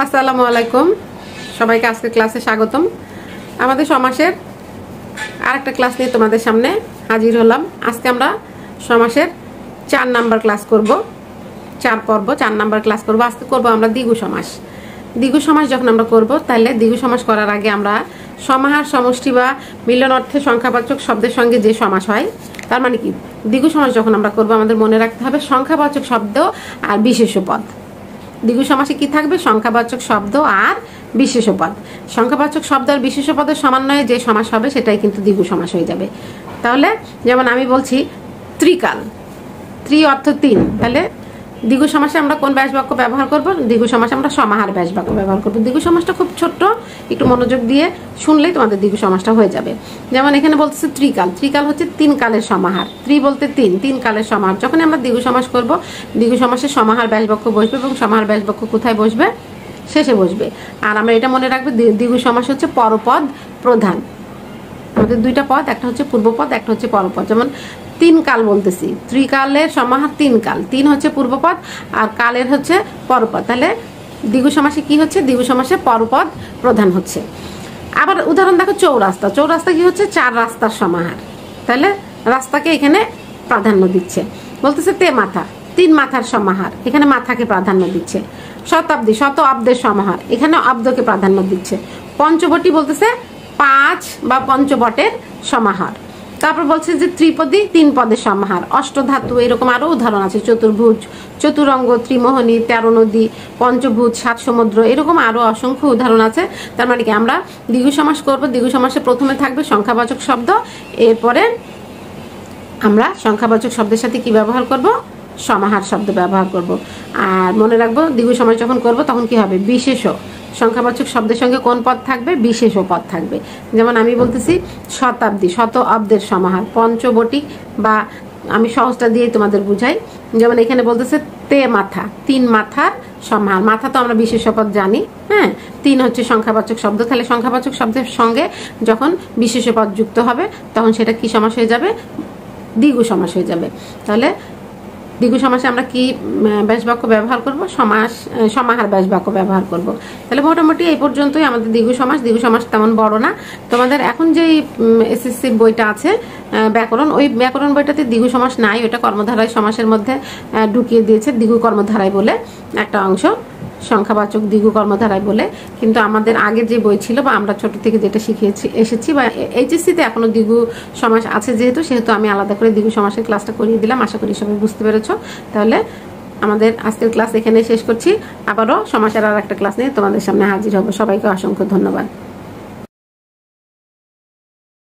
আসসালামু আলাইকুম, সবাইকে আজকে ক্লাসে স্বাগতম। আমাদের সমাসের আরেকটা ক্লাস নিয়ে তোমাদের সামনে হাজির হলাম। আজকে আমরা সমাসের 4 নাম্বার ক্লাস করব, 4 পর্ব 4 নাম্বার ক্লাস করব। আজকে করব আমরা দ্বিগু সমাস। দ্বিগু সমাস যখন আমরা করব, তাহলে দ্বিগু সমাস করার আগে আমরা সমাহার, সমষ্টি বা মিলন অর্থে সংখ্যাবাচক শব্দের সঙ্গে যে সমাস হয়, তার মানে কি, দ্বিগু সমাস যখন আমরা করব আমাদের মনে রাখতে হবে সংখ্যাবাচক শব্দ আর বিশেষ্য পদ। দ্বিগু সমাসে কি থাকবে? সংখ্যাবাচক শব্দ আর বিশেষ্য পদ। সংখ্যাবাচক শব্দ আর বিশেষ্য পদের সমন্বয়ে যে সমাস হবে সেটাই কিন্তু দ্বিগু সমাস হয়ে যাবে। তাহলে যেমন আমি বলছি ত্রিকাল, ত্রি অর্থ 3, তাহলে দ্বিগু সমাসে আমরা কোন ব্যাস বাক্য ব্যবহার করব? দ্বিগু সমাসে আমরা সমাহার ব্যাস বাক্য ব্যবহার করব। দ্বিগু সমাসটা খুব ছোট্ট, একটু মনোযোগ দিয়ে শুনলেই তোমাদের দ্বিগু সমাসটা হয়ে যাবে। যেমন এখানে বলতেছে ত্রিকাল, ত্রিকাল হচ্ছে 3 কালের সমাহার। ত্রি বলতে 3 কালের সমাহার। যখন আমরা দ্বিগু সমাস করব, দ্বিগু সমাসে সমাহার ব্যাস বাক্য বসবে এবং সমাহার ব্যাস বাক্য কোথায় বসবে? শেষে বসবে। আর আমরা এটা মনে রাখবো, দ্বিগু সমাস হচ্ছে পরপদ প্রধান। আমাদের দুইটা পদ, একটা হচ্ছে পূর্বপদ, একটা হচ্ছে পরপদ। যেমন 3 কাল বলতেছি, ত্রিকালের সমাহার 3 কাল, 3 হচ্ছে পূর্বপদ আর কালের হচ্ছে পরপদ। তাহলে দ্বিগু সমাসে কি হচ্ছে? দ্বিগু সমাসে পরপদ প্রধান হচ্ছে। আবার উদাহরণ দেখো চৌরাস্তা, চৌরাস্তা কি হচ্ছে? 4 রাস্তার সমাহার, তাহলে রাস্তাকে এখানে প্রাধান্য দিচ্ছে। বলতেছে তে মাথা, 3 মাথার সমাহার, এখানে মাথাকে প্রাধান্য দিচ্ছে। শতাব্দী, শত অব্দের সমাহার, এখানে অব্দকে প্রাধান্য দিচ্ছে। পঞ্চবটি বলতেছে 5 বা পঞ্চবটের সমাহার। তারপর বলছে যে ত্রিপদী, 3 পদের সমাহার। অষ্টধাতু, এরকম আরো উদাহরণ আছে। চতুর্ভুজ, চতুরঙ্গ, ত্রিমোহনী, 13 নদী, পঞ্চভূত, 7 সমুদ্র, এরকম আরো অসংখ্য উদাহরণ আছে। তার মানে কি, আমরা দ্বিগু সমাস করব। দ্বিগু সমাসে প্রথমে থাকবে সংখ্যাবাচক শব্দ, এরপরে আমরা সংখ্যাবাচক শব্দের সাথে কি ব্যবহার করব? সমাহার শব্দ ব্যবহার করব। আর মনে রাখবো, দ্বিগু সমাস যখন করব তখন কি হবে? বিশেষ্য। সংখ্যাবাচক শব্দের সঙ্গে কোন পদ থাকবে? বিশেষ্য পদ থাকবে। যেমন আমি বলতেছি শতাব্দী, শত অব্দের সমাহার। পঞ্চবটি, বা আমি সহজটা দিয়ে তোমাদের বুঝাই। যেমন এখানে বলতেছে তে মাথা, 3 মাথার সমাহার। মাথা তো আমরা বিশেষ্য পদ জানি, হ্যাঁ। 3 হচ্ছে সংখ্যাবাচক শব্দ, তাহলে সংখ্যাবাচক শব্দের সঙ্গে যখন বিশেষ্য পদ যুক্ত হবে তখন সেটা কি সমাস হয়ে যাবে? দ্বিগু সমাস হয়ে যাবে। তাহলে দ্বিগু সমাসে আমরা কি ব্যাস বাক্য ব্যবহার করব? সমাহার ব্যাস বাক্য ব্যবহার করব। তাহলে মোটামুটি এই পর্যন্তই আমাদের দ্বিগু সমাস। দ্বিগু সমাস তেমন বড় না। তোমাদের এখন যেই এসএসসির বইটা আছে ব্যাকরণ, ওই ব্যাকরণ বইটাতে দ্বিগু সমাস নাই, ওটা কর্মধারায় সমাসের মধ্যে ঢুকিয়ে দিয়েছে দ্বিগু কর্মধারায় বলে একটা অংশ, সংখ্যাবাচক দ্বিগু কর্মধারায় বলে। কিন্তু আমাদের আগের যে বই ছিল বা আমরা ছোট থেকে যেটা শিখেছি এসেছি, বা এইচএসসিতে এখনো দ্বিগু সমাস আছে সেহেতু আমি আলাদা করে দ্বিগু সমাসের ক্লাসটা করিয়ে দিলাম। আশা করি সবাই বুঝতে পেরেছো। তাহলে আমাদের আজকের ক্লাস এখানে শেষ করছি। আবারও সমাসের আর একটা ক্লাস নিয়ে তোমাদের সামনে হাজির হব। সবাইকে অসংখ্য ধন্যবাদ।